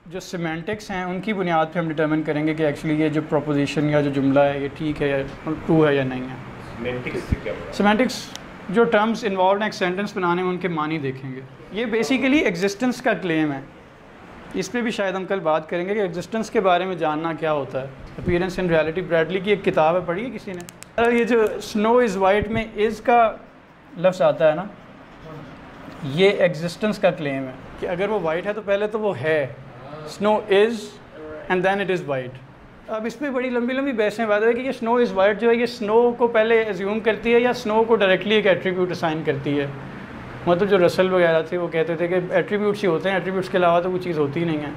जो सिमेंटिक्स हैं उनकी बुनियाद पे हम डिटर्मिन करेंगे कि एक्चुअली ये जो प्रोपोजिशन या जो जुमला है ये ठीक है या ट्रू है या नहीं है। सिमेंटिक्स जो टर्म्स इन्वॉल्व हैं एक सेंटेंस बनाने में उनके मानी देखेंगे। ये बेसिकली एग्जिस्टेंस का क्लेम है। इस पे भी शायद हम कल बात करेंगे कि एग्जिस्टेंस के बारे में जानना क्या होता है। अपीयरेंस इन रियलिटी, ब्रैडली की एक किताब है, पढ़ी है किसी ने? ये जो स्नो इज़ वाइट में इज़ का लफ्ज़ आता है ना, ये एग्जिस्टेंस का क्लेम है कि अगर वो वाइट है तो पहले तो वो है, snow is and then it is white. अब इस पर बड़ी लंबी लंबी बहसें बात है कि ये स्नो इज़ वाइट जो है ये स्नो को पहले एज्यूम करती है या स्नो को डायरेक्टली एक एट्रीब्यूट असाइन करती है। मतलब जो रसल वगैरह थे वो कहते थे कि एट्रीब्यूट्स ही होते हैं, एट्रीब्यूट्स के अलावा तो कोई चीज़ होती ही नहीं है।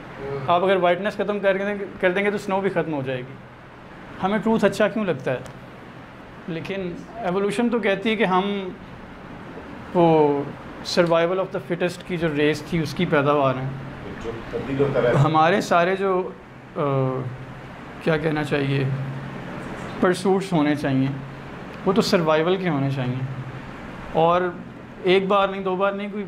आप अगर वाइटनेस ख़त्म कर देंगे तो स्नो भी ख़त्म हो जाएगी। हमें ट्रूथ अच्छा क्यों लगता है? लेकिन एवोल्यूशन तो कहती है कि हम वो सर्वाइवल ऑफ द फिटेस्ट की जो रेस थी उसकी पैदावार हैं। हमारे सारे जो क्या कहना चाहिए परसूट्स होने चाहिए वो तो सर्वाइवल के होने चाहिए। और एक बार नहीं, दो बार नहीं, कोई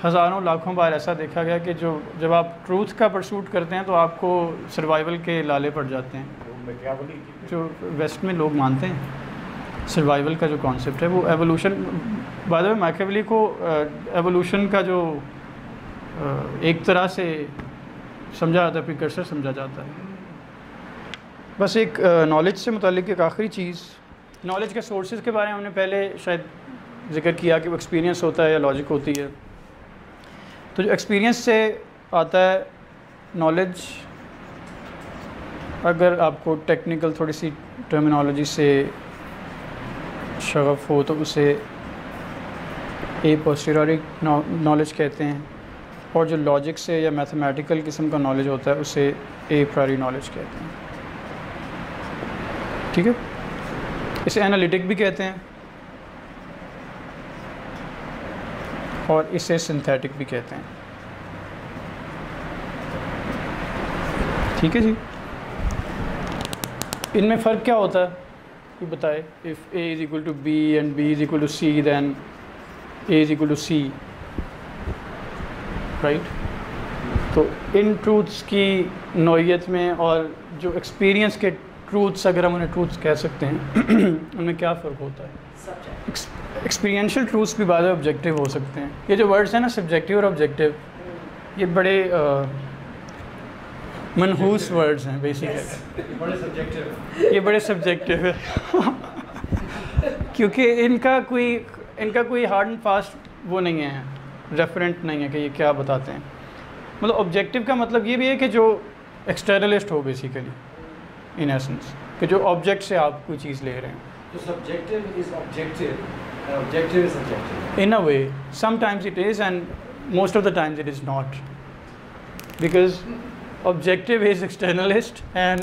हज़ारों लाखों बार ऐसा देखा गया कि जो जब आप ट्रूथ का परसूट करते हैं तो आपको सर्वाइवल के लाले पड़ जाते हैं। जो वेस्ट में लोग मानते हैं सर्वाइवल का जो कॉन्सेप्ट है वो एवोल्यूशन, बाद में मैकियावेली को एवोल्यूशन का जो एक तरह से समझा जाता है, प्रिकर्सर समझा जाता है। बस एक नॉलेज से मुतालिक एक आखिरी चीज़, नॉलेज के सोर्सेज के बारे में हमने पहले शायद जिक्र किया कि वो एक्सपीरियंस होता है या लॉजिक होती है। तो जो एक्सपीरियंस से आता है नॉलेज, अगर आपको टेक्निकल थोड़ी सी टर्मिनोलॉजी से शगफ हो तो उसे ए पोस्टीरियरी नॉलेज कहते हैं, और जो लॉजिक से या मैथमेटिकल किस्म का नॉलेज होता है उसे ए प्रायरी नॉलेज कहते हैं। ठीक है, इसे एनालिटिक भी कहते हैं और इसे सिंथेटिक भी कहते हैं। ठीक है जी, इनमें फ़र्क क्या होता है कोई बताए? If a is equal to b and b is equal to c then a is equal to c, right? तो इन ट्रूथ्स की नौइयत में और जो एक्सपीरियंस के ट्रूथ्स, अगर हम उन्हें ट्रूथ्स कह सकते हैं, उनमें क्या फ़र्क होता है? एक्सपीरियंशियल ट्रूथ्स भी बाद में ऑब्जेक्टिव हो सकते हैं। ये जो वर्ड्स हैं ना, सब्जेक्टिव और ऑब्जेक्टिव, ये बड़े मनहूस वर्ड्स हैं बेसिकली। ये बड़े सब्जेक्टिव है क्योंकि इनका कोई हार्ड एंड फास्ट वो नहीं है, रेफरेंट नहीं है कि ये क्या बताते हैं। मतलब ऑब्जेक्टिव का मतलब ये भी है कि जो एक्सटर्नलिस्ट हो बेसिकली, इन एसेंस, कि जो ऑब्जेक्ट से आप कोई चीज़ ले रहे हैं। So subjective is objective and objective is subjective. In a way, sometimes it is and most of the times it is not. Because objective is externalist and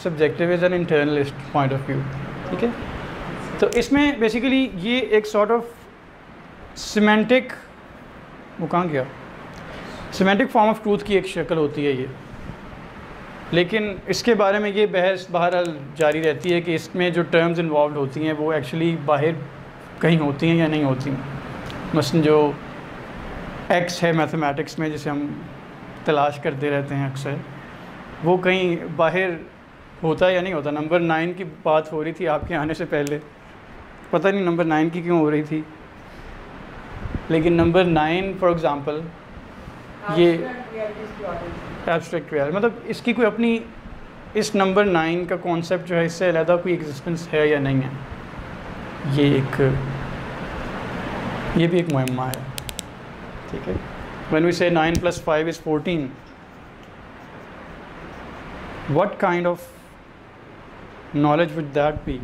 subjective is an internalist point of view. ठीक है? तो इसमें basically ये एक sort of semantic, वो कहाँ गया, semantic form of truth की एक शक्ल होती है ये। लेकिन इसके बारे में ये बहस बहरहाल जारी रहती है कि इसमें जो टर्म्स इन्वॉल्व होती हैं वो एक्चुअली बाहर कहीं होती हैं या नहीं होती। मसलन जो एक्स है मैथमेटिक्स में जिसे हम तलाश करते रहते हैं अक्सर, वो कहीं बाहर होता है या नहीं होता। नंबर 9 की बात हो रही थी आपके आने से पहले, पता नहीं नंबर 9 की क्यों हो रही थी, लेकिन नंबर 9 फॉर एग्ज़ाम्पल ये एब्स्ट्रैक्ट रियलिटी, मतलब इसकी कोई अपनी, इस नंबर 9 का कॉन्सेप्ट जो है इससे अलग कोई एग्जिस्टेंस है या नहीं है, ये भी एक मुअम्मा है। ठीक है, व्हेन वी से 9 + 5 = 14, what kind of knowledge would that be?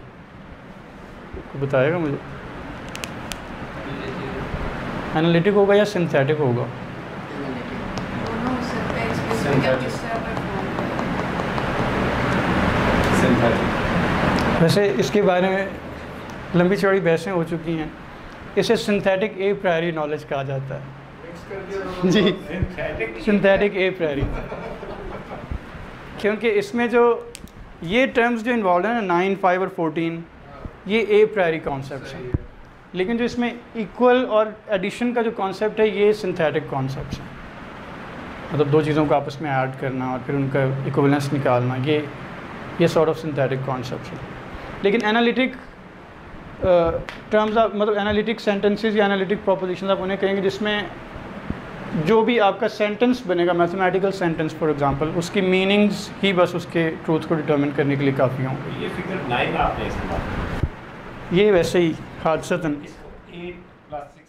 बताएगा मुझे? एनालिटिक होगा या सिंथेटिक होगा? वैसे इसके बारे में लंबी चौड़ी बहसें हो चुकी हैं। इसे सिंथेटिक ए प्रायरी नॉलेज कहा जाता है जी, सिंथेटिक ए प्रायरी, क्योंकि इसमें जो ये टर्म्स जो इन्वॉल्व हैं ना 9, 5 और 14, ये ए प्रायरी कॉन्सेप्ट्स हैं। लेकिन जो इसमें इक्वल और एडिशन का जो कॉन्सेप्ट है ये सिंथेटिक कॉन्सेप्ट्स हैं। मतलब दो चीज़ों को आपस में ऐड करना और फिर उनका इक्विवेलेंस निकालना, ये सॉर्ट ऑफ सिंथेटिक कॉन्सेप्ट है। लेकिन एनालिटिक टर्म्स आप मतलब एनालिटिक सेंटेंसेस या एनालिटिक प्रोपोजिशन आप उन्हें कहेंगे जिसमें जो भी आपका सेंटेंस बनेगा, मैथमेटिकल सेंटेंस फॉर एग्जांपल, उसकी मीनिंग्स ही बस उसके ट्रूथ को डिटरमिन करने के लिए काफ़ी होंगे। ये फिगर 9 आपने इस्तेमाल, ये वैसे ही हादसतन 8 +